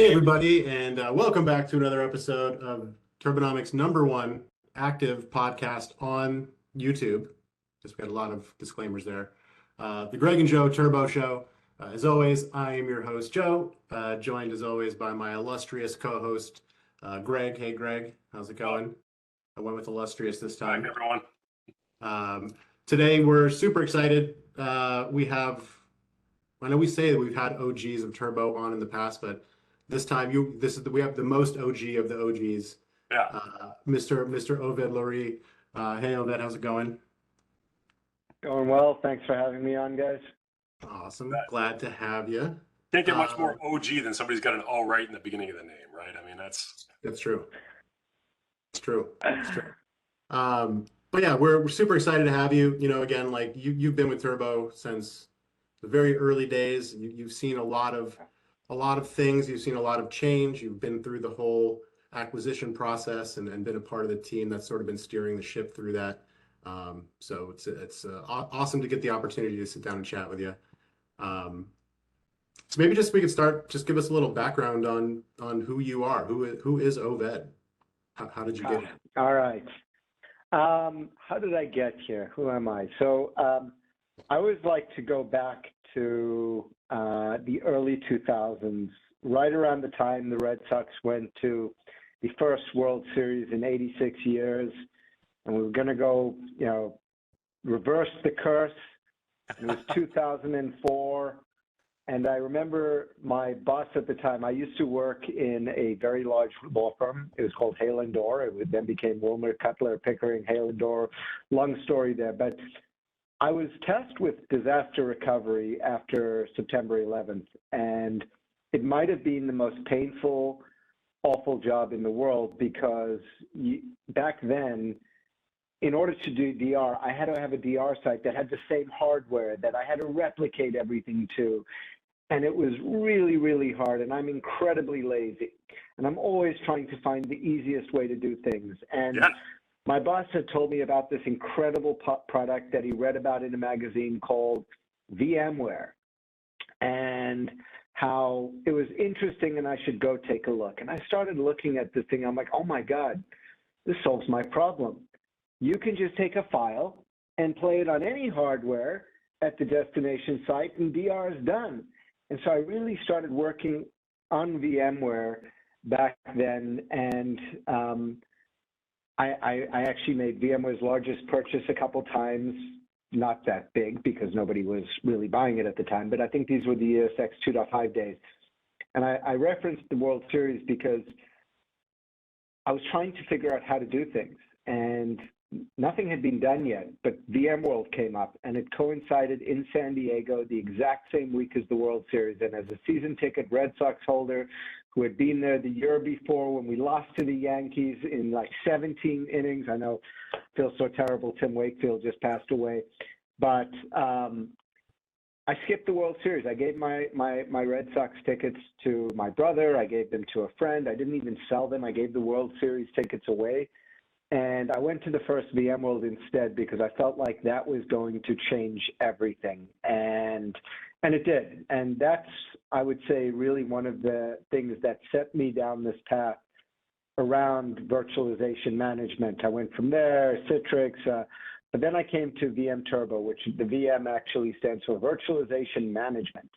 Hey everybody, and welcome back to another episode of Turbonomic's #1 active podcast on YouTube. Just we had a lot of disclaimers there. The Greg and Joe Turbo Show. As always, I am your host, Joe, joined as always by my illustrious co-host, Greg. Hey Greg, how's it going? I went with illustrious this time. Hi everyone. Today we're super excited. I know we say that we've had OGs of Turbo on in the past, but this time we have the most OG of the OGs. Yeah. Mr. Oved Lourie. Hey Oved, how's it going? Going well. Thanks for having me on, guys. Awesome. Glad to have you. Can't get much more OG than somebody's got an all right in the beginning of the name, right? I mean, that's true. It's true. It's true. But yeah, we're super excited to have you. You know, again, like you've been with Turbo since the very early days. You've seen a lot of things. You've seen a lot of change. You've been through the whole acquisition process and been a part of the team that's sort of been steering the ship through that. So it's awesome to get the opportunity to sit down and chat with you. So maybe we could start. Just give us a little background on who you are. Who is Oved? How did you get here? All right. How did I get here? Who am I? So I always like to go back to the early 2000s, right around the time the Red Sox went to the first World Series in 86 years, and we were going to go, reverse the curse. It was 2004, and I remember my boss at the time. I used to work in a very large law firm. It was called Hale & Dorr. It then became Wilmer, Cutler, Pickering, Hale & Dorr. Long story there, but I was tasked with disaster recovery after September 11th, and it might have been the most painful, awful job in the world because back then, in order to do DR, I had to have a DR site that had the same hardware that I had to replicate everything to, and it was really, really hard, and I'm incredibly lazy, and I'm always trying to find the easiest way to do things. And yeah. My boss had told me about this incredible product that he read about in a magazine called VMware, and how it was interesting and I should go take a look. And I started looking at the thing. I'm like, oh my God, this solves my problem. You can just take a file and play it on any hardware at the destination site and DR is done. And so I really started working on VMware back then, and I actually made VMware's largest purchase a couple times, not that big because nobody was really buying it at the time, but I think these were the ESX 2.5 days. And I referenced the World Series because I was trying to figure out how to do things, and nothing had been done yet, but VMworld came up, and it coincided in San Diego the exact same week as the World Series. And as a season ticket Red Sox holder who had been there the year before when we lost to the Yankees in like 17 innings, I know I feel so terrible, Tim Wakefield just passed away, but I skipped the World Series. I gave my Red Sox tickets to my brother. I gave them to a friend. I didn't even sell them. I gave the World Series tickets away. And I went to the first VMworld instead because I felt like that was going to change everything. And it did. And that's, I would say, really one of the things that set me down this path around virtualization management. I went from there, Citrix, but then I came to VM Turbo, which the VM actually stands for Virtualization Management.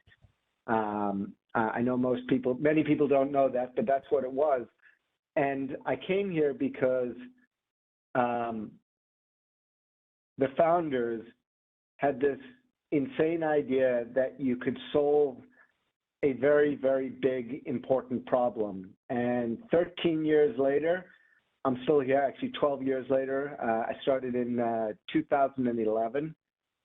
I know many people don't know that, but that's what it was. And I came here because the founders had this insane idea that you could solve a very, very big, important problem. And 13 years later, I'm still here, actually 12 years later. I started in 2011.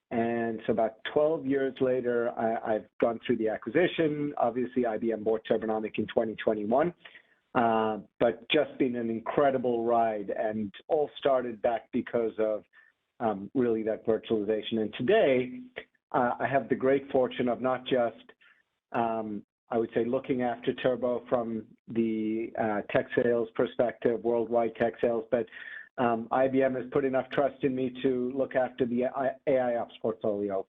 And so about 12 years later, I've gone through the acquisition. Obviously, IBM bought Turbonomic in 2021. But just been an incredible ride, and all started back because of really that virtualization. And today, I have the great fortune of not just, I would say, looking after Turbo from the tech sales perspective, worldwide tech sales, but IBM has put enough trust in me to look after the AI ops portfolio.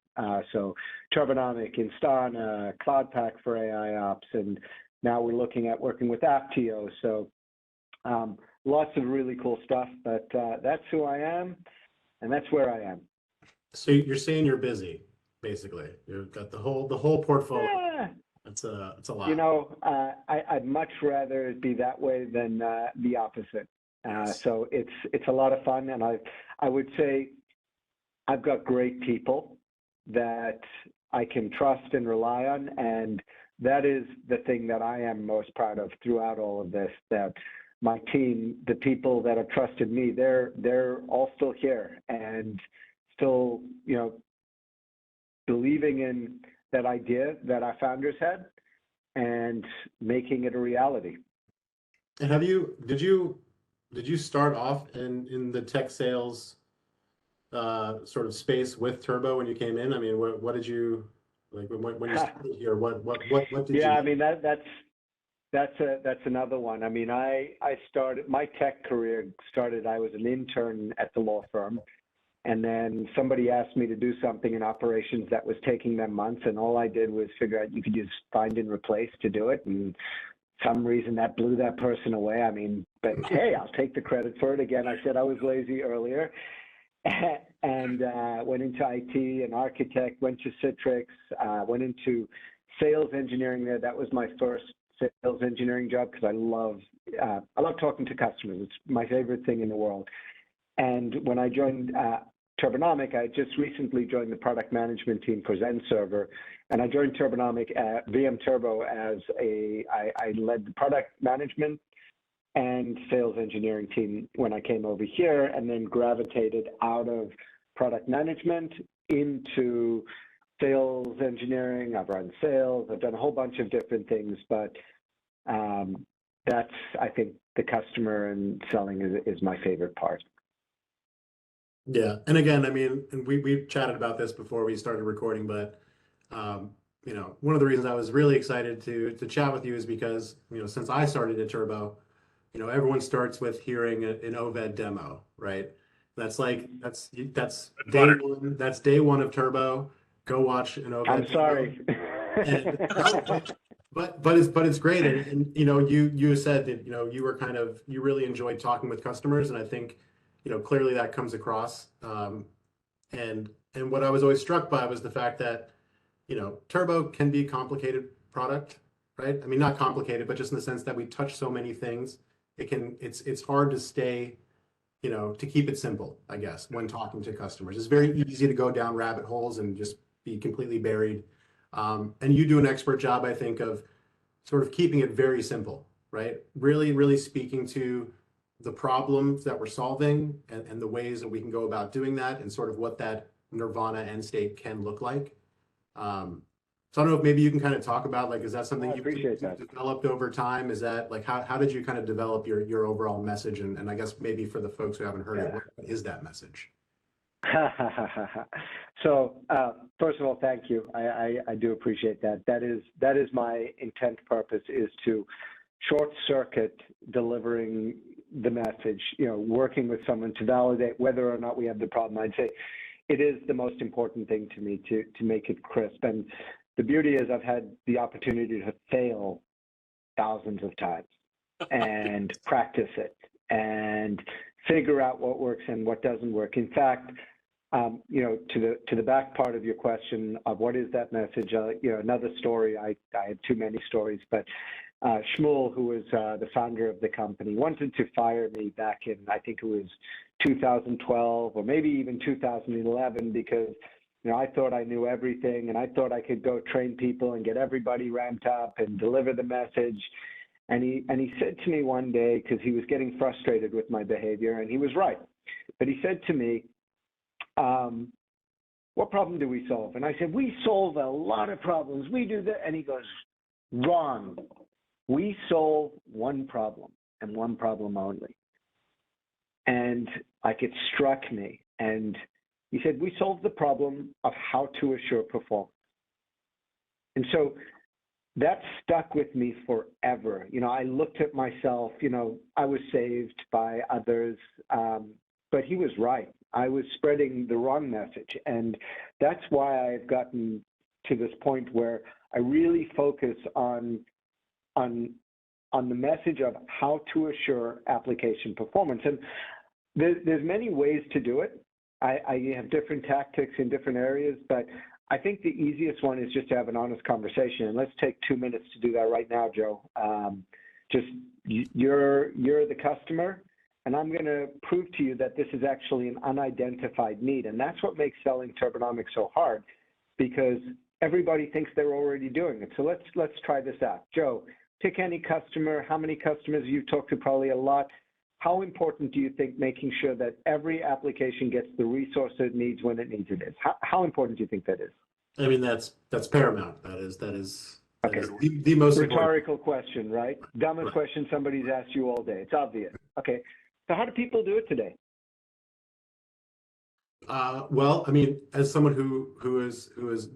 So Turbonomic, Instana, Cloud Pak for AI ops, and now we're looking at working with Aptio. So lots of really cool stuff, but that's who I am, and that's where I am. So you're saying you're busy, basically. You've got the whole portfolio. Yeah. It's a lot. You know, I'd much rather it be that way than the opposite. Yes. So it's a lot of fun, and I would say I've got great people that I can trust and rely on, and that is the thing that I am most proud of throughout all of this. That my team, the people that have trusted me, they're all still here and still, you know, believing in that idea that our founders had and making it a reality. And did you start off in the tech sales sort of space with Turbo when you came in? I mean, what did you like when you started here? What did you Yeah, I do? mean that's another one. I mean, I started my tech career started. I was an intern at the law firm, and then somebody asked me to do something in operations that was taking them months, and all I did was figure out you could just find and replace to do it, and some reason that blew that person away. I mean, but hey, I'll take the credit for it. Again, I said I was lazy earlier, and went into IT and architect, went to Citrix, went into sales engineering there. That was my first sales engineering job because I love talking to customers. It's my favorite thing in the world. And when I joined Turbonomic, I just recently joined the product management team for Zen Server, and I joined Turbonomic at VM Turbo as I led the product management and sales engineering team when I came over here, and then gravitated out of product management into sales engineering. I've run sales. I've done a whole bunch of different things, but that's, I think, the customer and selling is my favorite part. Yeah, and again, I mean, and we chatted about this before we started recording, but you know, one of the reasons I was really excited to chat with you is because, you know, since I started at Turbo, you know, everyone starts with hearing an Oved demo, right? That's day one. That's day one of Turbo. Go watch an Oved I'm demo. sorry. And, no, but it's great, and you know, you said that, you know, you really enjoyed talking with customers, and I think, you know, clearly that comes across. And what I was always struck by was the fact that, you know, Turbo can be a complicated product, right? I mean, not complicated, but just in the sense that we touch so many things. It's hard to stay, you know, to keep it simple, I guess, when talking to customers. It's very easy to go down rabbit holes and just be completely buried. And you do an expert job, I think, of sort of keeping it very simple, right? Really, really speaking to the problems that we're solving and the ways that we can go about doing that and sort of what that nirvana end state can look like. So I don't know if maybe you can kind of talk about, like, is that something you've developed over time? Is that like, how did you kind of develop your overall message? And I guess maybe for the folks who haven't heard it, what is that message? So first of all, thank you. I do appreciate that. That is my intent purpose, is to short circuit delivering the message, you know, working with someone to validate whether or not we have the problem. I'd say it is the most important thing to me to make it crisp. And the beauty is I've had the opportunity to fail thousands of times and practice it and figure out what works and what doesn't work. In fact, you know, to the back part of your question of what is that message, you know, another story, I have too many stories, but Shmuel, who was the founder of the company, wanted to fire me back in, I think it was 2012 or maybe even 2011, because, you know, I thought I knew everything and I thought I could go train people and get everybody ramped up and deliver the message. And he said to me one day, because he was getting frustrated with my behavior, and he was right, but he said to me, what problem do we solve? And I said, we solve a lot of problems. We do that. And he goes, wrong. We solve one problem and one problem only. And like, it struck me. And he said, we solve the problem of how to assure performance. And so that stuck with me forever. You know, I looked at myself, you know, I was saved by others, but he was right. I was spreading the wrong message. And that's why I've gotten to this point where I really focus on on the message of how to assure application performance. And there's many ways to do it. I have different tactics in different areas, but I think the easiest one is just to have an honest conversation. And let's take 2 minutes to do that right now, Joe. You're the customer, and I'm going to prove to you that this is actually an unidentified need. And that's what makes selling Turbonomic so hard, because everybody thinks they're already doing it. So let's try this out. Joe, pick any customer. How many customers you've talked to? Probably a lot. How important do you think making sure that every application gets the resource it needs when it needs it is? How important do you think that is? I mean, that's paramount. That is Okay. the most Rhetorical important question, right? Dumbest Right. question somebody's asked you all day. It's obvious. Okay. So how do people do it today? Well, I mean, as someone who has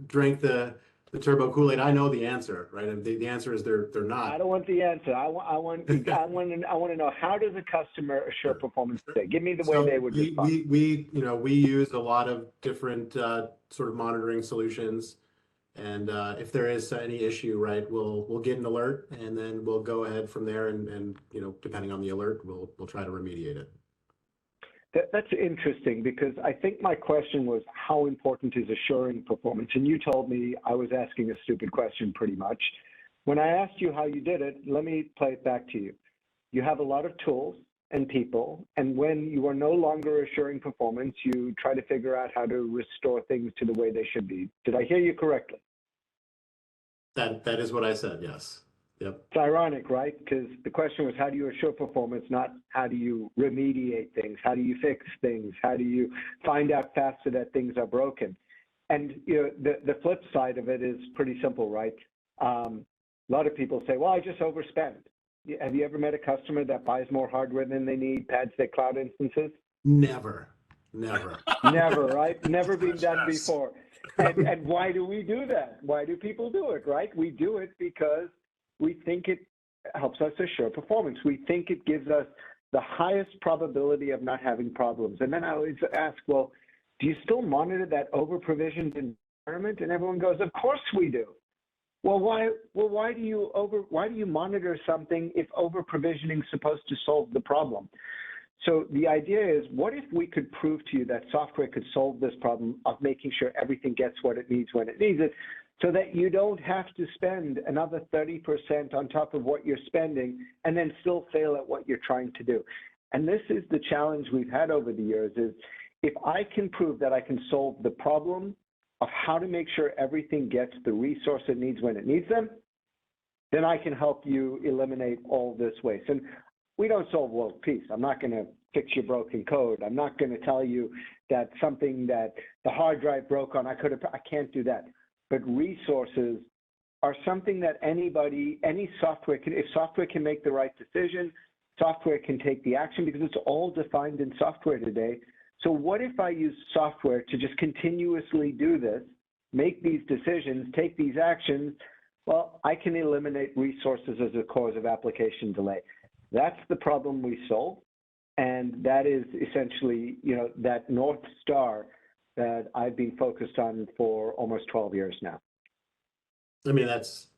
drank the turbo Kool-Aid, I know the answer, right? And the answer is they're I not. don't want the answer. I want to know, how does a customer assure performance today? Give me the way So they would respond. we use a lot of different sort of monitoring solutions, and if there is any issue, right, we'll get an alert, and then we'll go ahead from there, and depending on the alert, we'll try to remediate it. That's interesting, because I think my question was, how important is assuring performance? And you told me I was asking a stupid question pretty much. When I asked you how you did it, let me play it back to you. You have a lot of tools and people, and when you are no longer assuring performance, you try to figure out how to restore things to the way they should be. Did I hear you correctly? That is what I said, yes. Yep. It's ironic, right? Because the question was, how do you assure performance, not how do you remediate things? How do you fix things? How do you find out faster that things are broken? And the flip side of it is pretty simple, right? A lot of people say, well, I just overspend. Have you ever met a customer that buys more hardware than they need, pads their cloud instances? Never. Never, right? Never been done before. And why do we do that? Why do people do it, right? We do it because we think it helps us assure performance. We think it gives us the highest probability of not having problems. And then I always ask, well, do you still monitor that over-provisioned environment? And everyone goes, of course we do. Well, why do you monitor something if over-provisioning is supposed to solve the problem? So the idea is, what if we could prove to you that software could solve this problem of making sure everything gets what it needs when it needs it, so that you don't have to spend another 30% on top of what you're spending and then still fail at what you're trying to do. And this is the challenge we've had over the years, is if I can prove that I can solve the problem of how to make sure everything gets the resource it needs when it needs them, then I can help you eliminate all this waste. And we don't solve world peace. I'm not going to fix your broken code. I'm not going to tell you that something that the hard drive broke on, I can't do that. But resources are something that any software can, if software can make the right decision, software can take the action, because it's all defined in software today. So what if I use software to just continuously do this, make these decisions, take these actions? Well, I can eliminate resources as a cause of application delay. That's the problem we solve. And that is essentially, that North Star that I've been focused on for almost 12 years now. I mean, that's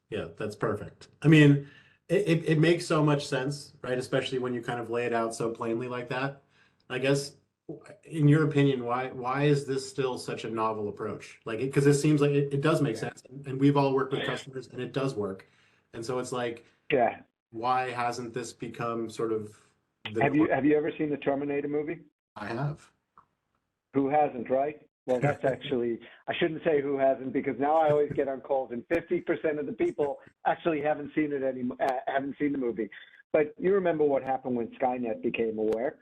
perfect. I mean, it makes so much sense, right? Especially when you kind of lay it out so plainly like that. I guess, in your opinion, why is this still such a novel approach? Like, because it seems like it does make sense, and we've all worked with customers, and it does work. And so it's like, why hasn't this become sort of the norm? Have you ever seen the Terminator movie? I have. Who hasn't, right? Well, that's actually, I shouldn't say who hasn't, because now I always get on calls and 50% of the people actually haven't seen it anymore, haven't seen the movie. But you remember what happened when Skynet became aware?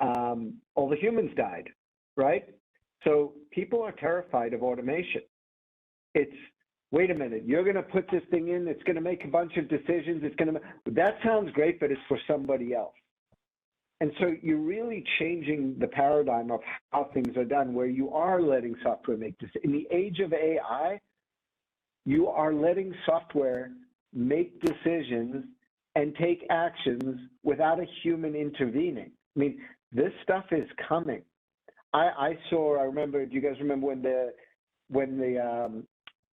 All the humans died, right? So people are terrified of automation. It's, wait a minute, you're going to put this thing in, it's going to make a bunch of decisions, that sounds great, but it's for somebody else. And so you're really changing the paradigm of how things are done, where you are letting software make decisions. In the age of AI, you are letting software make decisions and take actions without a human intervening. I mean, this stuff is coming. I remember, do you guys remember when the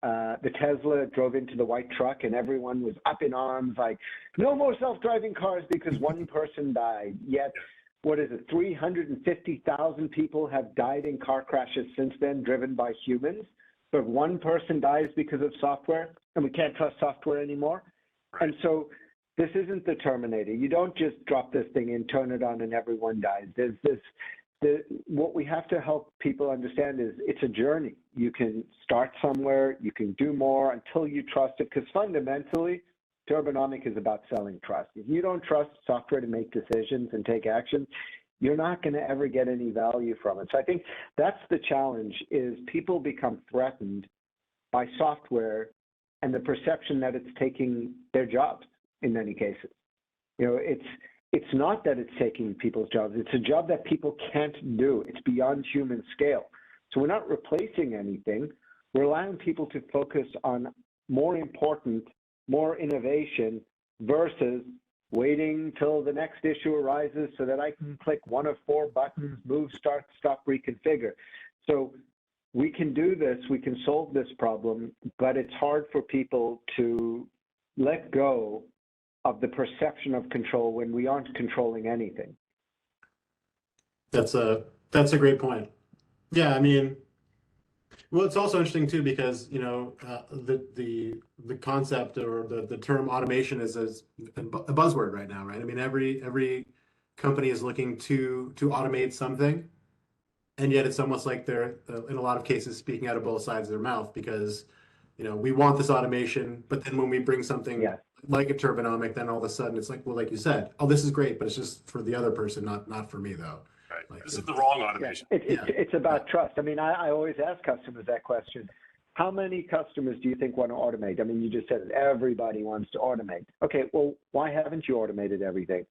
the Tesla drove into the white truck and everyone was up in arms, like, no more self-driving cars because one person died. Yet, what is it, 350,000 people have died in car crashes since then, driven by humans. But one person dies because of software, and we can't trust software anymore. Right. And so this isn't the Terminator. You don't just drop this thing in, turn it on, and everyone dies. There's this. What we have to help people understand is it's a journey. You can start somewhere, you can do more until you trust it, because fundamentally, Turbonomic is about selling trust. If you don't trust software to make decisions and take action, you're not going to ever get any value from it. So I think that's the challenge, is people become threatened by software and the perception that it's taking their jobs in many cases. You know, it's not that it's taking people's jobs. It's a job that people can't do. It's beyond human scale. So we're not replacing anything. We're allowing people to focus on more important, more innovation versus waiting till the next issue arises so that I can click one of 4 buttons, move, start, stop, reconfigure. So we can do this, we can solve this problem, but it's hard for people to let go of the perception of control when we aren't controlling anything. That's a great point. Yeah, I mean, well, it's also interesting too because the concept or the term automation is a buzzword right now, right? I mean, every company is looking to automate something, and yet it's almost like they're in a lot of cases speaking out of both sides of their mouth because we want this automation, but then when we bring something like a Turbonomic, then all of a sudden it's like, well, like you said, oh, this is great, but it's just for the other person, not for me though. Right. Like, this is the wrong automation. It's about trust. I mean, I always ask customers that question. How many customers do you think want to automate? I mean, you just said it. Everybody wants to automate. Okay, well, why haven't you automated everything?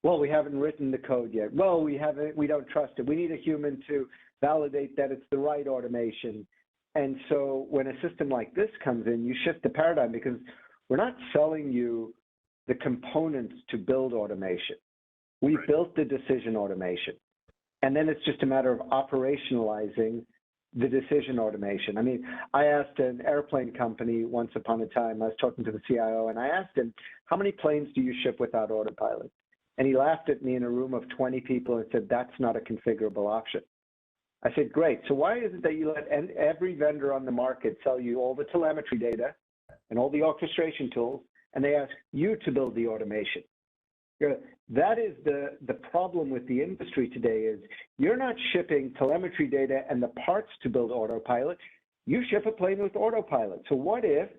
Well, we haven't written the code yet. Well, we don't trust it. We need a human to validate that it's the right automation. And so when a system like this comes in, you shift the paradigm because we're not selling you the components to build automation. We built the decision automation. And then it's just a matter of operationalizing the decision automation. I mean, I asked an airplane company once upon a time, I was talking to the CIO, and I asked him, how many planes do you ship without autopilot? And he laughed at me in a room of 20 people and said, that's not a configurable option. I said, great. So why is it that you let every vendor on the market sell you all the telemetry data and all the orchestration tools, and they ask you to build the automation? That is the problem with the industry today is you're not shipping telemetry data and the parts to build autopilot. You ship a plane with autopilot. So what if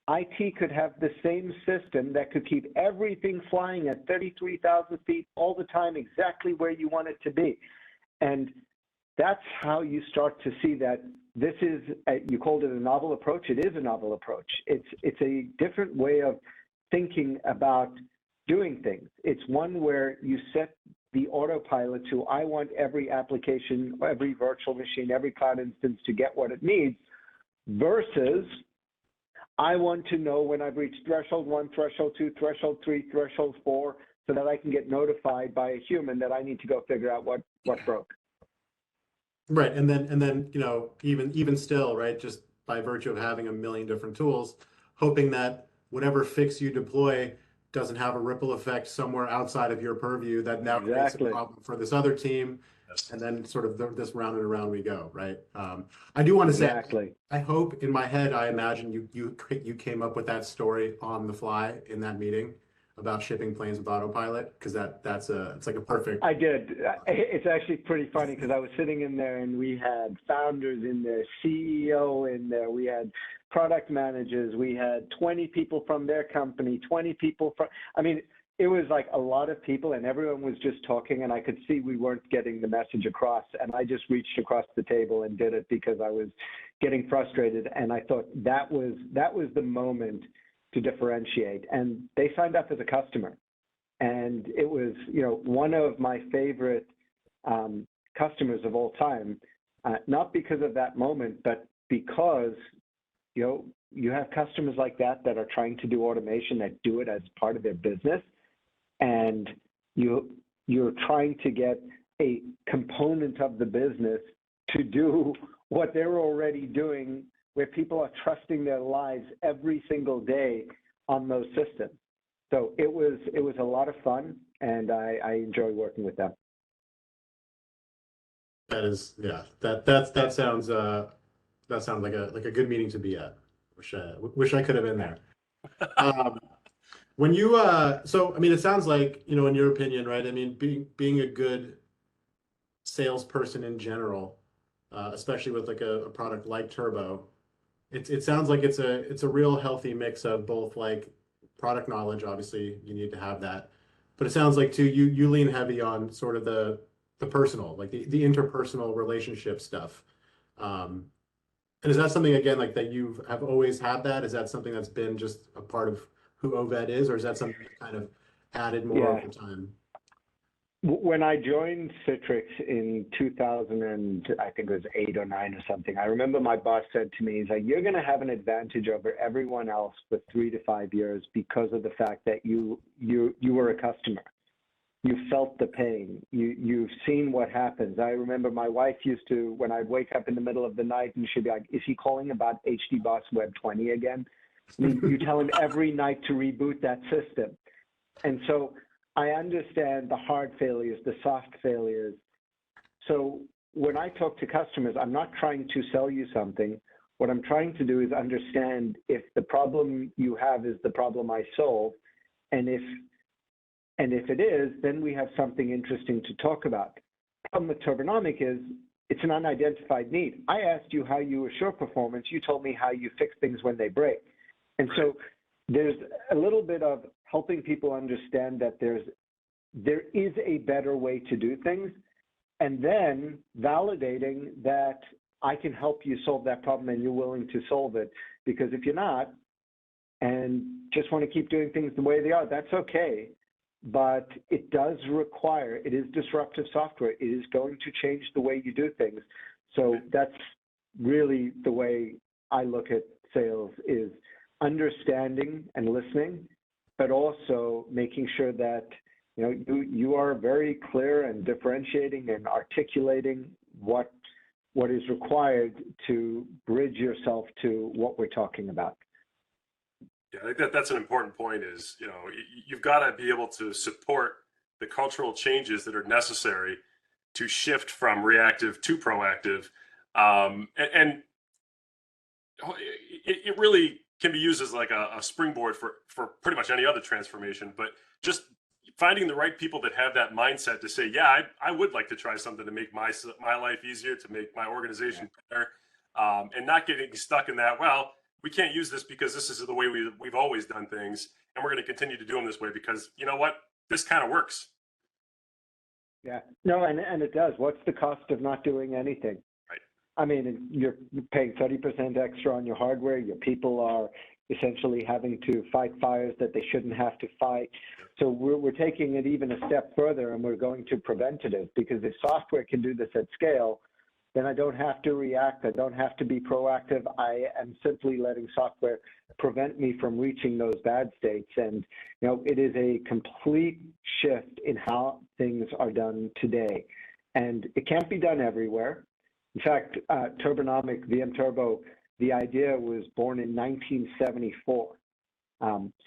IT could have the same system that could keep everything flying at 33,000 feet all the time exactly where you want it to be? And that's how you start to see that this is, you called it a novel approach. It is a novel approach. It's a different way of thinking about doing things. It's one where you set the autopilot to, I want every application, every virtual machine, every cloud instance to get what it needs, versus I want to know when I've reached threshold 1, threshold 2, threshold 3, threshold 4, so that I can get notified by a human that I need to go figure out what broke. Right, and then even still, right, just by virtue of having a million different tools, hoping that whatever fix you deploy doesn't have a ripple effect somewhere outside of your purview that now creates a problem for this other team, and then sort of this round and around we go, right? I do want to say, I hope in my head, I imagine you came up with that story on the fly in that meeting about shipping planes with autopilot, because it's like a perfect. I did. It's actually pretty funny because I was sitting in there and we had founders in there, CEO in there, we had product managers, we had 20 people from their company, 20 people from, I mean, it was like a lot of people and everyone was just talking and I could see we weren't getting the message across, and I just reached across the table and did it because I was getting frustrated, and I thought that was the moment to differentiate, and they signed up as a customer. And it was, one of my favorite customers of all time, not because of that moment, but because, you have customers like that are trying to do automation, that do it as part of their business, and you're trying to get a component of the business to do what they're already doing where people are trusting their lives every single day on those systems. So it was a lot of fun, and I enjoy working with them. That is, yeah, that sounds like a good meeting to be at. Wish I could have been there. When you so I mean, it sounds like, you know, in your opinion, right? I mean, being a good salesperson in general, especially with like a product like Turbo, it sounds like it's a real healthy mix of both, like product knowledge, obviously you need to have that, but it sounds like too you lean heavy on sort of the personal, like the interpersonal relationship stuff. Um, and is that something, again, like that you have always had that? Is that something that's been just a part of who Oved is, or is that something you kind of added more Yeah. over time? When I joined Citrix in 2000, and I think it was 8 or 9 or something, I remember my boss said to me, he's like, you're going to have an advantage over everyone else for 3 to 5 years because of the fact that you were a customer. You felt the pain. You've seen what happens. I remember my wife used to, when I'd wake up in the middle of the night and she'd be like, is he calling about HD Boss Web 20 again? I mean, you tell him every night to reboot that system. And so I understand the hard failures, the soft failures. So when I talk to customers, I'm not trying to sell you something. What I'm trying to do is understand if the problem you have is the problem I solve, and if it is, then we have something interesting to talk about. The problem with Turbonomic is it's an unidentified need. I asked you how you assure performance. You told me how you fix things when they break. And so there's a little bit of helping people understand that there is a better way to do things, and then validating that I can help you solve that problem and you're willing to solve it. Because if you're not, and just want to keep doing things the way they are, that's okay. But it does require, it is disruptive software. It is going to change the way you do things. So that's really the way I look at sales, is understanding and listening, but also making sure that you are very clear and differentiating and articulating what is required to bridge yourself to what we're talking about. Yeah, I think that's an important point. Is you've got to be able to support the cultural changes that are necessary to shift from reactive to proactive, and it really can be used as like a springboard for pretty much any other transformation. But just finding the right people that have that mindset to say, yeah, I would like to try something to make my life easier, to make my organization better, and not getting stuck in that, well, we can't use this because this is the way we've always done things, and we're going to continue to do them this way because, you know what, this kind of works. Yeah, no, and it does. What's the cost of not doing anything? Right. I mean, you're paying 30% extra on your hardware. Your people are essentially having to fight fires that they shouldn't have to fight. So we're taking it even a step further, and we're going to preventative, because if software can do this at scale, then I don't have to react. I don't have to be proactive. I am simply letting software prevent me from reaching those bad states. And it is a complete shift in how things are done today. And it can't be done everywhere. In fact, Turbonomic, VM Turbo, the idea was born in 1974.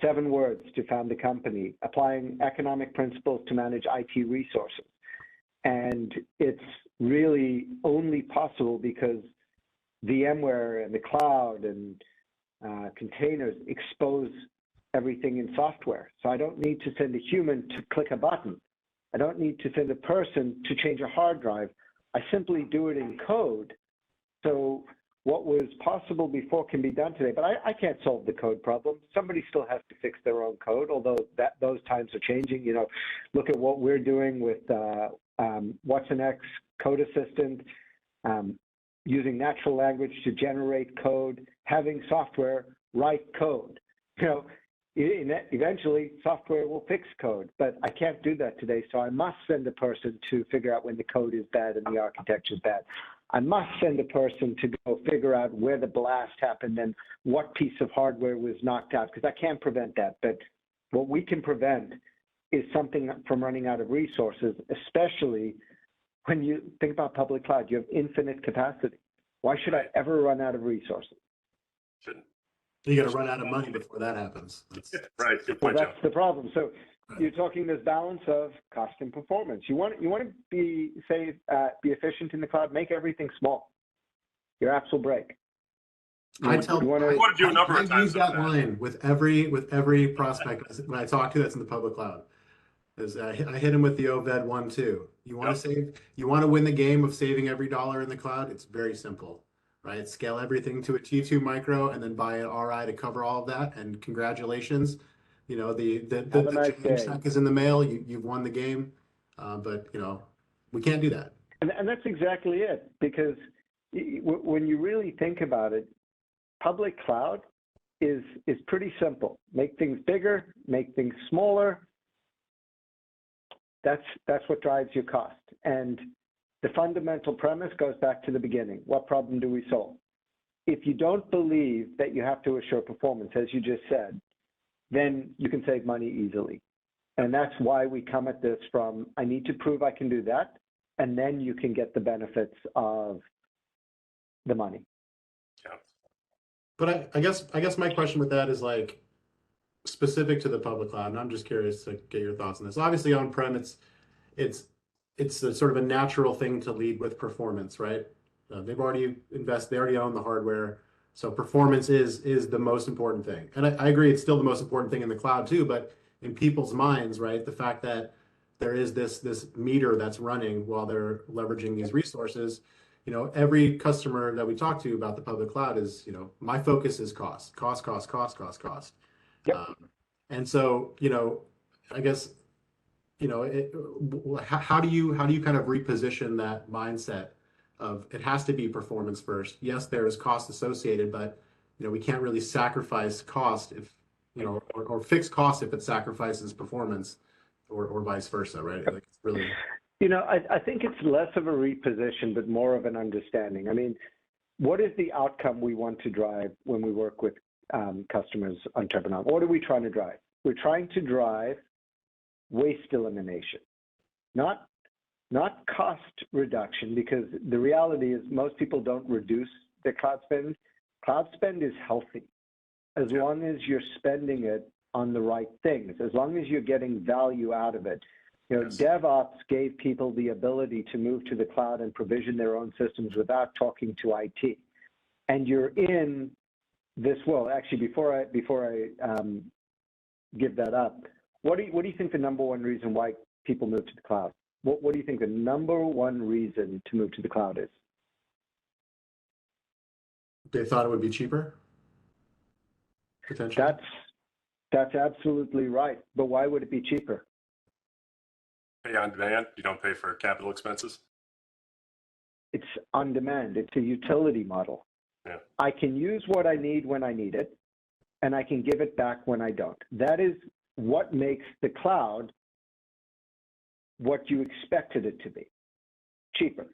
7 words to found the company: applying economic principles to manage IT resources. And it's really only possible because VMware and the cloud and containers expose everything in software. So I don't need to send a human to click a button. I don't need to send a person to change a hard drive. I simply do it in code. So what was possible before can be done today, but I can't solve the code problem. Somebody still has to fix their own code, although those times are changing. Look at what we're doing with Watson-X Code Assistant, using natural language to generate code, having software write code. Eventually software will fix code, but I can't do that today. So I must send a person to figure out when the code is bad and the architecture is bad. I must send a person to go figure out where the blast happened and what piece of hardware was knocked out, because I can't prevent that. But what we can prevent is something from running out of resources, especially when you think about public cloud. You have infinite capacity. Why should I ever run out of resources? Shouldn't. You got to run out of money before that happens. Right. Good Well, point, Joe. that's the problem. So you're talking this balance of cost and performance. You want to be efficient in the cloud. Make everything small. Your apps will break. I tell you wanna, I want to do a number of I use times of that line with every prospect when I talk to that's in the public cloud. Is I hit him with the Oved 1-2. You want to save, you want to win the game of saving every dollar in the cloud? It's very simple, right? Scale everything to a T2 micro and then buy an RI to cover all of that. And congratulations, you know, the change check is in the mail. You've won the game. But you know, we can't do that. And that's exactly it, because when you really think about it, public cloud is pretty simple. Make things bigger, make things smaller. That's what drives your cost. And the fundamental premise goes back to the beginning. What problem do we solve? If you don't believe that you have to assure performance, as you just said, then you can save money easily. And that's why we come at this from, I need to prove I can do that, and then you can get the benefits of the money. Yeah. But I guess my question with that is like specific to the public cloud, and I'm just curious to get your thoughts on this. Obviously, on-prem, it's a sort of a natural thing to lead with performance, right? They've already invested, they already own the hardware, so performance is the most important thing. And I agree, it's still the most important thing in the cloud too. But in people's minds, right, the fact that there is this meter that's running while they're leveraging these resources. You know, every customer that we talk to about the public cloud is, you know, my focus is cost. Yep. And so, you know, I guess, you know, how do you kind of reposition that mindset of it has to be performance first? Yes, there is cost associated, but you know, we can't really sacrifice cost if, you know, or fix cost if it sacrifices performance, or vice versa, right? Like it's really. You know, I think it's less of a reposition, but more of an understanding. I mean, what is the outcome we want to drive when we work with customers on Turbonomic? What are we trying to drive? We're trying to drive waste elimination, not cost reduction, because the reality is most people don't reduce their cloud spend. Cloud spend is healthy as long as you're spending it on the right things, as long as you're getting value out of it. You know, DevOps gave people the ability to move to the cloud and provision their own systems without talking to IT. And you're in this world. Actually, before I give that up, what do you think the number one reason why people move to the cloud? What do you think the number one reason to move to the cloud is? They thought it would be cheaper, potentially. That's absolutely right. But why would it be cheaper? Pay on demand. You don't pay for capital expenses. It's on demand. It's a utility model. Yeah. I can use what I need when I need it, and I can give it back when I don't. That is what makes the cloud what you expected it to be. Cheaper,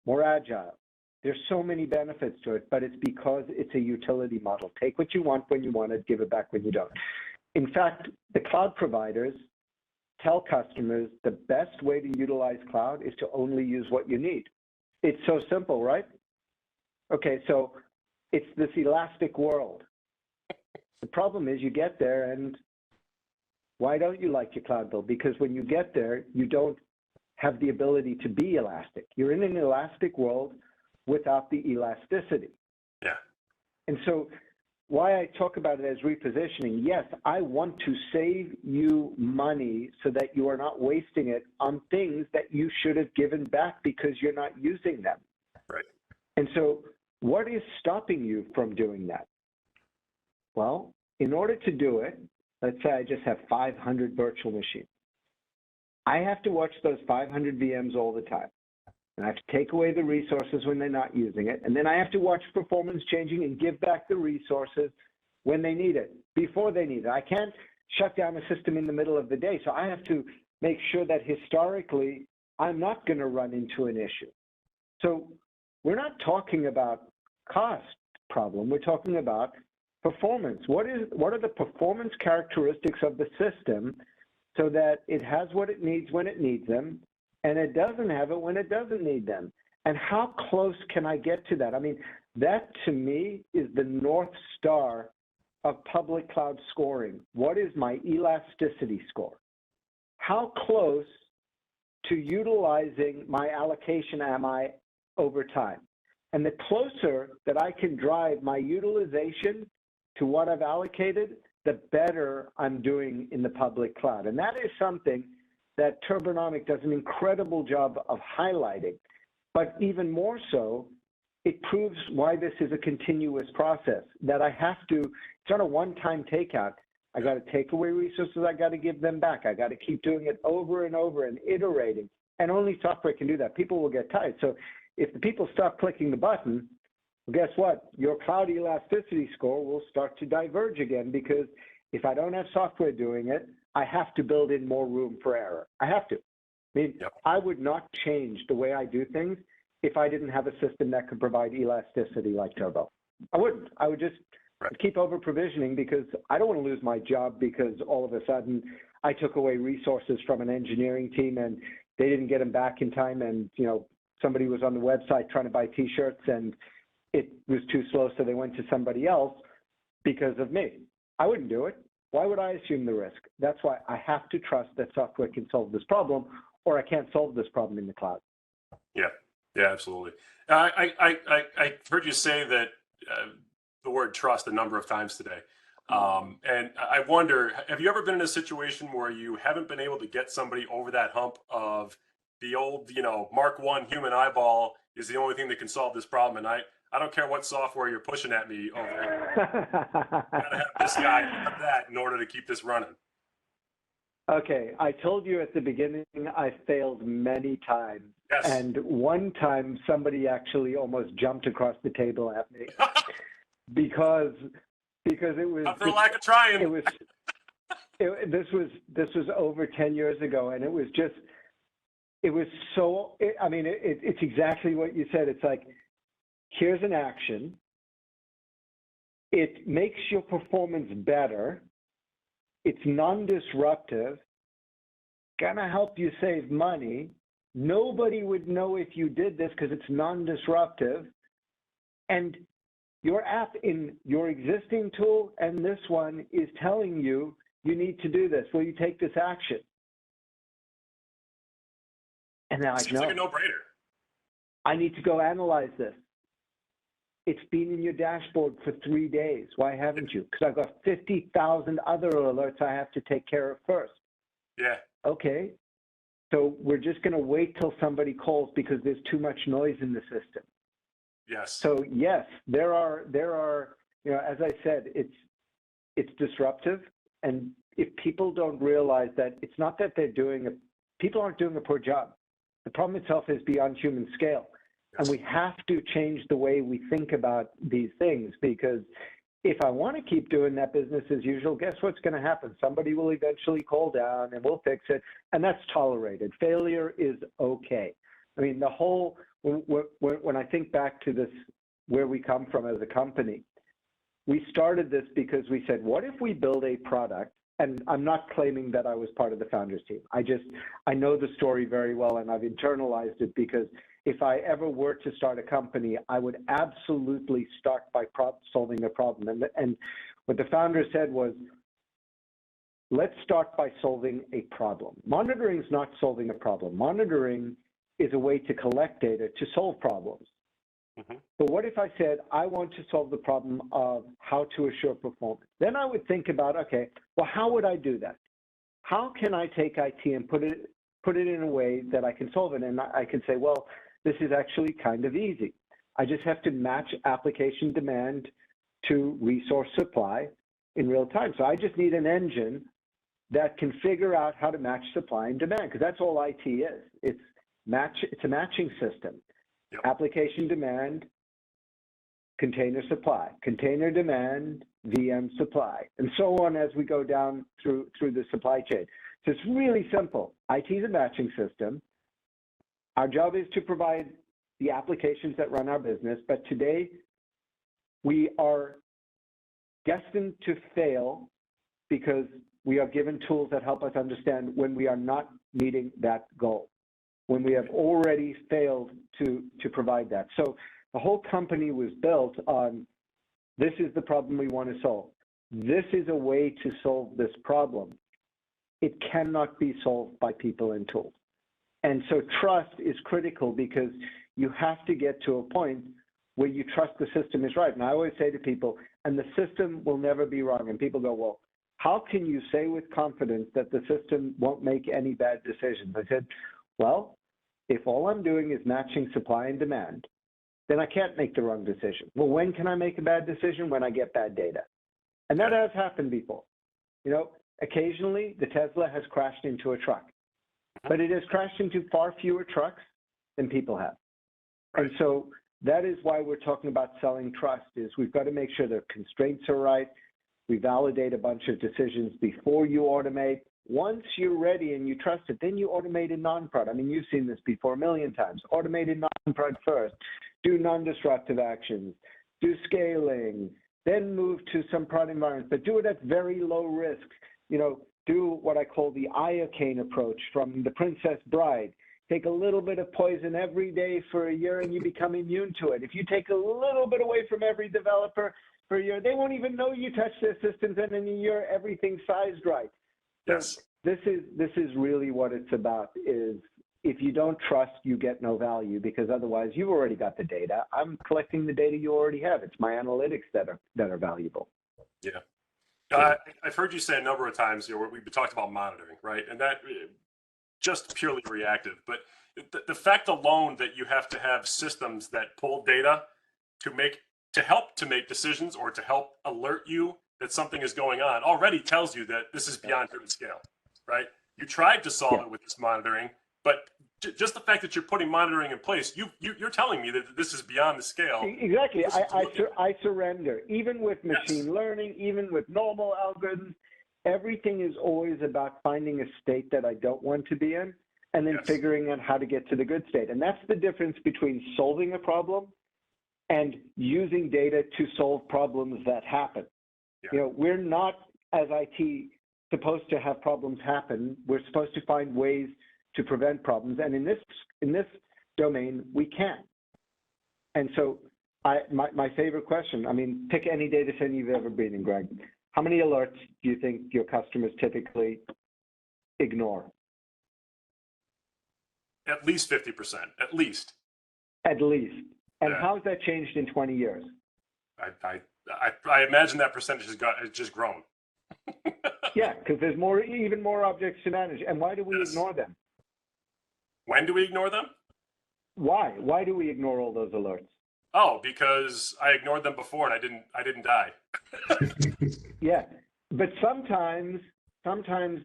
more agile. There's so many benefits to it, but it's because it's a utility model. Take what you want when you want it, give it back when you don't. In fact, the cloud providers tell customers the best way to utilize cloud is to only use what you need. It's so simple, right? Okay, so it's this elastic world. The problem is you get there, and why don't you like your cloud bill? Because when you get there, you don't have the ability to be elastic. You're in an elastic world without the elasticity. Yeah. And so why I talk about it as repositioning, yes, I want to save you money so that you are not wasting it on things that you should have given back because you're not using them. Right. And so what is stopping you from doing that? Well, in order to do it, let's say I just have 500 virtual machines. I have to watch those 500 VMs all the time. And I have to take away the resources when they're not using it. And then I have to watch performance changing and give back the resources when they need it, before they need it. I can't shut down a system in the middle of the day. So I have to make sure that historically, I'm not going to run into an issue. So we're not talking about cost problem. We're talking about performance. What are the performance characteristics of the system so that it has what it needs when it needs them, and it doesn't have it when it doesn't need them? And how close can I get to that? I mean, That, to me, is the North Star of public cloud scoring. What is my elasticity score? How close to utilizing my allocation am I over time? And the closer that I can drive my utilization to what I've allocated, the better I'm doing in the public cloud. And that is something that Turbonomic does an incredible job of highlighting. But even more so, it proves why this is a continuous process, that I have to, it's not a one-time takeout. I got to take away resources, I got to give them back. I got to keep doing it over and over and iterating. And only software can do that. People will get tired. So if the people stop clicking the button, well, guess what? Your cloud elasticity score will start to diverge again, because if I don't have software doing it, I have to build in more room for error. I have to. I mean, I would not change the way I do things if I didn't have a system that could provide elasticity like Turbo. I wouldn't. I would just keep over provisioning, because I don't want to lose my job because all of a sudden I took away resources from an engineering team and they didn't get them back in time, and somebody was on the website trying to buy t-shirts and it was too slow, so they went to somebody else because of me. I wouldn't do it. Why would I assume the risk? That's why I have to trust that software can solve this problem, or I can't solve this problem in the cloud. Yeah, absolutely. I heard you say that the word trust a number of times today. And I wonder, have you ever been in a situation where you haven't been able to get somebody over that hump of the old, Mark I human eyeball is the only thing that can solve this problem? And I don't care what software you're pushing at me over there. Gotta have this guy have that in order to keep this running. Okay, I told you at the beginning I failed many times. Yes. And one time somebody actually almost jumped across the table at me because it was not for lack of trying. This was over 10 years ago, and it's exactly what you said. It's like, here's an action. It makes your performance better. It's non-disruptive, gonna help you save money. Nobody would know if you did this because it's non-disruptive. And your app in your existing tool and this one is telling you, you need to do this. Will you take this action? And they're like, seems no. like a no-brainer. I need to go analyze this. It's been in your dashboard for 3 days. Why haven't you? Because I've got 50,000 other alerts I have to take care of first. Yeah. Okay. So we're just going to wait till somebody calls because there's too much noise in the system. Yes. So yes, there are, as I said, it's disruptive. And if people don't realize that, it's not that people aren't doing a poor job. The problem itself is beyond human scale. And we have to change the way we think about these things, because if I want to keep doing that business as usual, guess what's going to happen? Somebody will eventually call down and we'll fix it, and that's tolerated. Failure is okay. I mean, when I think back to this, where we come from as a company, we started this because we said, what if we build a product? And I'm not claiming that I was part of the founders team. I know the story very well, and I've internalized it, because if I ever were to start a company, I would absolutely start by solving a problem. And what the founders said was, let's start by solving a problem. Monitoring is not solving a problem. Monitoring is a way to collect data to solve problems. Mm-hmm. But what if I said, I want to solve the problem of how to assure performance? Then I would think about, okay, well, how would I do that? How can I take IT and put it in a way that I can solve it? And I can say, well, this is actually kind of easy. I just have to match application demand to resource supply in real time. So I just need an engine that can figure out how to match supply and demand, because that's all IT is. It's a matching system. Yep. Application demand, container supply, container demand, VM supply, and so on as we go down through the supply chain. So it's really simple. IT is a matching system. Our job is to provide the applications that run our business, but today we are destined to fail because we are given tools that help us understand when we are not meeting that goal, when we have already failed to provide that. So The whole company was built on, this is the problem we want to solve. This is a way to solve this problem. It cannot be solved by people and tools. And so trust is critical because you have to get to a point where you trust the system is right. And I always say to people, and the system will never be wrong. And people go, well, how can you say with confidence that the system won't make any bad decisions? I said, well, if all I'm doing is matching supply and demand, then I can't make the wrong decision. Well, when can I make a bad decision? When I get bad data. And that has happened before. You know, occasionally the Tesla has crashed into a truck, but it has crashed into far fewer trucks than people have. Right. And so that is why we're talking about selling trust, is we've got to make sure the constraints are right. We validate a bunch of decisions before you automate. Once you're ready and you trust it, then you automate in non-prod. I mean, you've seen this before a million times. Automate in non-prod first, do non-disruptive actions, do scaling, then move to some prod environments, but do it at very low risk. You know, do what I call the iocane approach from The Princess Bride. Take a little bit of poison every day for a year and you become immune to it. If you take a little bit away from every developer for a year, they won't even know you touched their systems, and in a year, everything's sized right. So yes. This is really what it's about, is if you don't trust, you get no value, because otherwise you've already got the data. I'm collecting the data you already have. It's my analytics that are valuable. Yeah. I've heard you say a number of times, you know, we've talked about monitoring, right? And that just purely reactive. But the fact alone that you have to have systems that pull data to help to make decisions or to help alert you that something is going on already tells you that this is beyond human scale, right? You tried to solve it with this monitoring, but just the fact that you're putting monitoring in place, you're telling me that this is beyond the scale. Exactly. I surrender. Even with machine learning, even with normal algorithms, everything is always about finding a state that I don't want to be in and then figuring out how to get to the good state. And that's the difference between solving a problem and using data to solve problems that happen. Yeah. You know, we're not, as IT, supposed to have problems happen. We're supposed to find ways to prevent problems. And in this domain, we can. And so my favorite question, I mean, pick any data center you've ever been in, Greg. How many alerts do you think your customers typically ignore? At least 50%, at least. At least. And how has that changed in 20 years? I imagine that percentage has just grown. Yeah, because there's even more objects to manage. And why do we ignore them? When do we ignore them? Why? Why do we ignore all those alerts? Oh, because I ignored them before and I didn't die. Yeah, but sometimes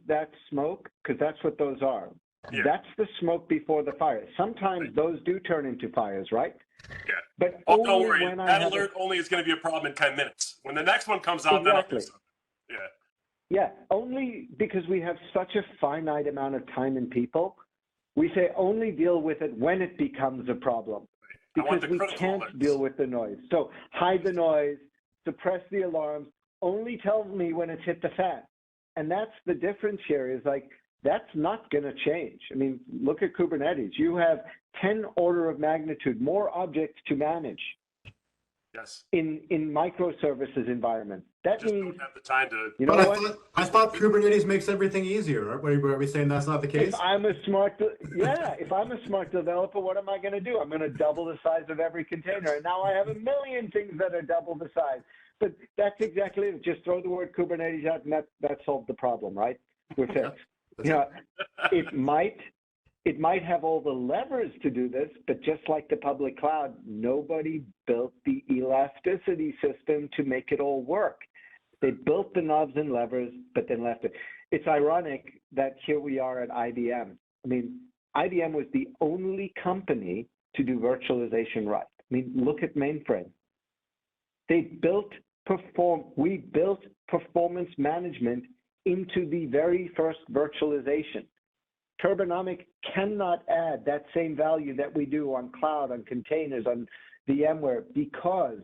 that's smoke, because that's what those are. Yeah. That's the smoke before the fire. Sometimes those do turn into fires, right? Yeah. But don't worry, that alert only is going to be a problem in 10 minutes. When the next one comes out, then I'll do something. Yeah. Yeah, only because we have such a finite amount of time and people, we say only deal with it when it becomes a problem. Because we can't deal with the noise. So hide the noise, suppress the alarms, only tell me when it's hit the fan. And that's the difference here, is like, that's not going to change. I mean, look at Kubernetes. You have 10 order of magnitude more objects to manage. Yes. In microservices environment. That just means don't have the time to. You know what? I thought Kubernetes makes everything easier. Are we saying that's not the case? If I'm a smart developer, what am I going to do? I'm going to double the size of every container, and now I have a million things that are double the size. But that's exactly it. Just throw the word Kubernetes out, and that solved the problem, right? We're fixed. You know, it might have all the levers to do this, but just like the public cloud, nobody built the elasticity system to make it all work. They built the knobs and levers, but then left it. It's ironic that here we are at IBM. I mean, IBM was the only company to do virtualization right. I mean, look at mainframe. We built performance management into the very first virtualization. Turbonomic cannot add that same value that we do on cloud, on containers, on VMware, because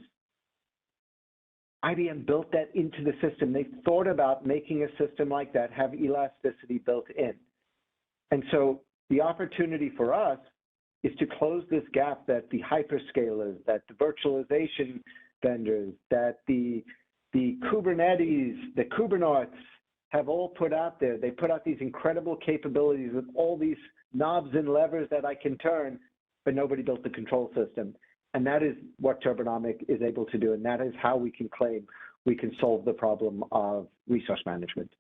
IBM built that into the system. They thought about making a system like that have elasticity built in. And so the opportunity for us is to close this gap that the hyperscalers, that the virtualization vendors, that the Kubernetes, the Kubernauts have all put out there. They put out these incredible capabilities with all these knobs and levers that I can turn, but nobody built the control system. And that is what Turbonomic is able to do. And that is how we can claim we can solve the problem of resource management.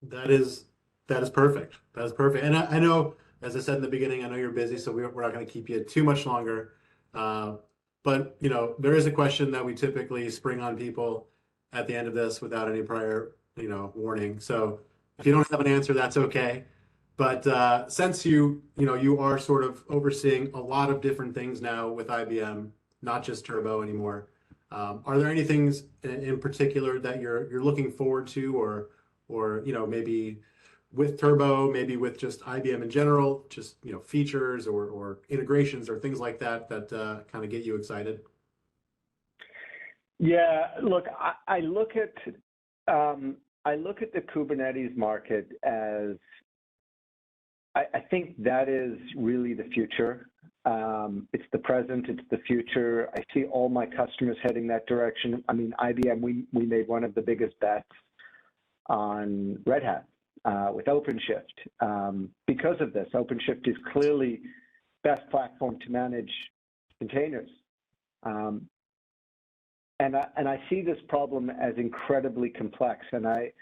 That is perfect. That is perfect. And I know, as I said in the beginning, I know you're busy, so we're not going to keep you too much longer. But you know, there is a question that we typically spring on people at the end of this without any prior, you know, warning. So if you don't have an answer, that's okay. But since you are sort of overseeing a lot of different things now with IBM, not just Turbo anymore, are there any things in particular that you're looking forward to, or you know, maybe with Turbo, maybe with just IBM in general, just, you know, features or integrations or things like that kind of get you excited? Yeah, look, I look at the Kubernetes market as I think that is really the future. It's the present, it's the future. I see all my customers heading that direction. I mean, IBM, we made one of the biggest bets on Red Hat with OpenShift. Because of this, OpenShift is clearly best platform to manage containers. And I see this problem as incredibly complex. And I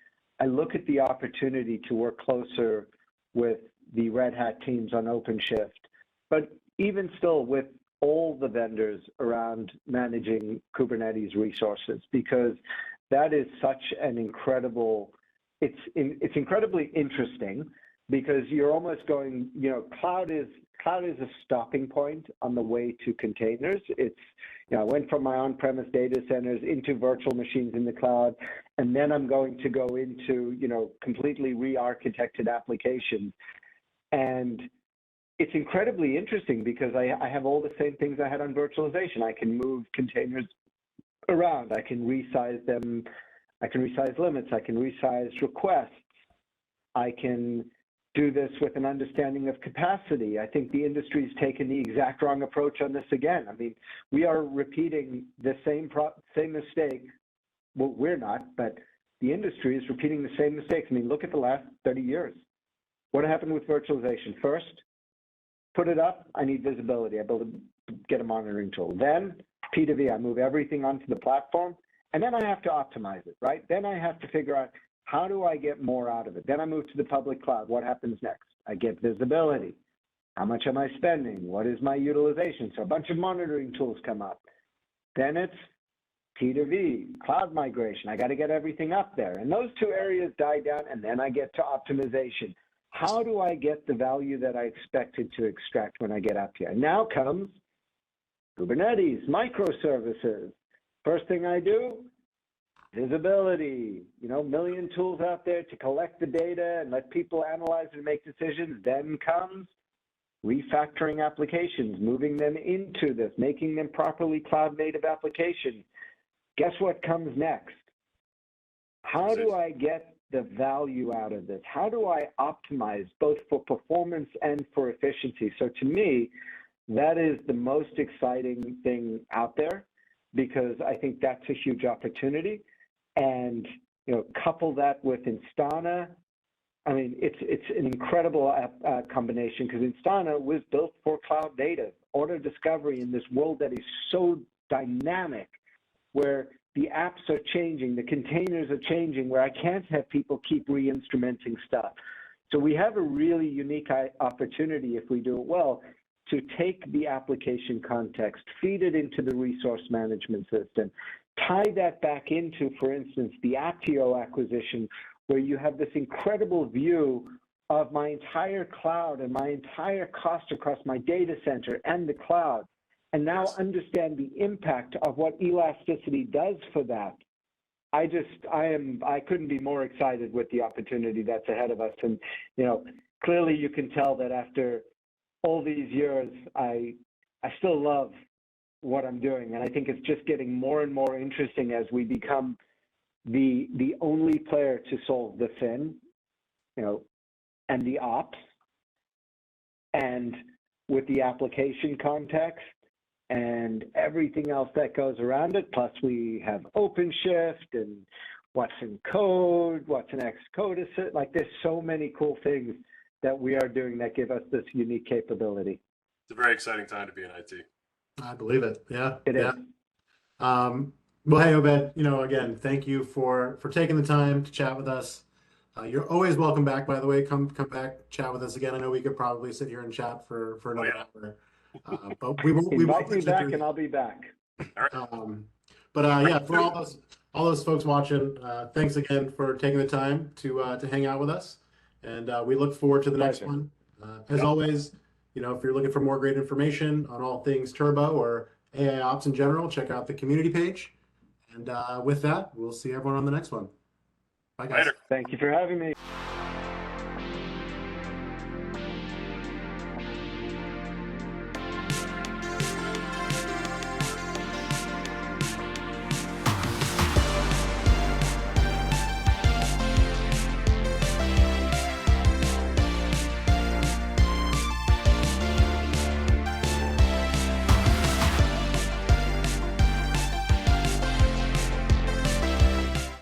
look at the opportunity to work closer with the Red Hat teams on OpenShift, but even still with all the vendors around managing Kubernetes resources, because that is such an incredible, it's incredibly interesting, because you're almost going, you know, cloud is a stopping point on the way to containers. It's, you know, I went from my on-premise data centers into virtual machines in the cloud, and then I'm going to go into, you know, completely re-architected applications. And it's incredibly interesting because I have all the same things I had on virtualization. I can move containers around. I can resize them. I can resize limits. I can resize requests. I can do this with an understanding of capacity. I think the industry's taken the exact wrong approach on this again. I mean, we are repeating the same mistake. Well, we're not, but the industry is repeating the same mistakes. I mean, look at the last 30 years. What happened with virtualization? First, put it up, I need visibility. I get a monitoring tool. Then P2V, I move everything onto the platform, and then I have to optimize it, right? Then I have to figure out, how do I get more out of it? Then I move to the public cloud. What happens next? I get visibility. How much am I spending? What is my utilization? So a bunch of monitoring tools come up. Then it's P2V, cloud migration. I got to get everything up there. And those two areas die down, and then I get to optimization. How do I get the value that I expected to extract when I get up here? Now comes Kubernetes, microservices. First thing I do, visibility, you know, million tools out there to collect the data and let people analyze and make decisions. Then comes refactoring applications, moving them into this, making them properly cloud-native applications. Guess what comes next? How do I get the value out of this? How do I optimize both for performance and for efficiency? So to me, that is the most exciting thing out there, because I think that's a huge opportunity. And, you know, couple that with Instana. I mean, it's an incredible combination, because Instana was built for cloud native auto discovery in this world that is so dynamic, where the apps are changing, the containers are changing, where I can't have people keep re-instrumenting stuff. So we have a really unique opportunity, if we do it well, to take the application context, feed it into the resource management system, tie that back into, for instance, the Apptio acquisition, where you have this incredible view of my entire cloud and my entire cost across my data center and the cloud, and now understand the impact of what elasticity does for that. I couldn't be more excited with the opportunity that's ahead of us. And, you know, clearly you can tell that after all these years, I still love what I'm doing. And I think it's just getting more and more interesting as we become the only player to solve the fin, you know, and the ops. And with the application context and everything else that goes around it. Plus, we have OpenShift and what's in code, what's in Xcode. Like, there's so many cool things that we are doing that give us this unique capability. It's a very exciting time to be in IT. I believe it. Yeah. It is. Well, hey, Oved, again, thank you for taking the time to chat with us. You're always welcome back, by the way. Come back, chat with us again. I know we could probably sit here and chat for another hour. But we won't Invite me push you back through and I'll be back. Yeah, for all those folks watching, thanks again for taking the time to hang out with us. And we look forward to the next one. As always, if you're looking for more great information on all things Turbo or AI Ops in general, check out the community page. And with that, we'll see everyone on the next one. Bye, guys. Later. Thank you for having me.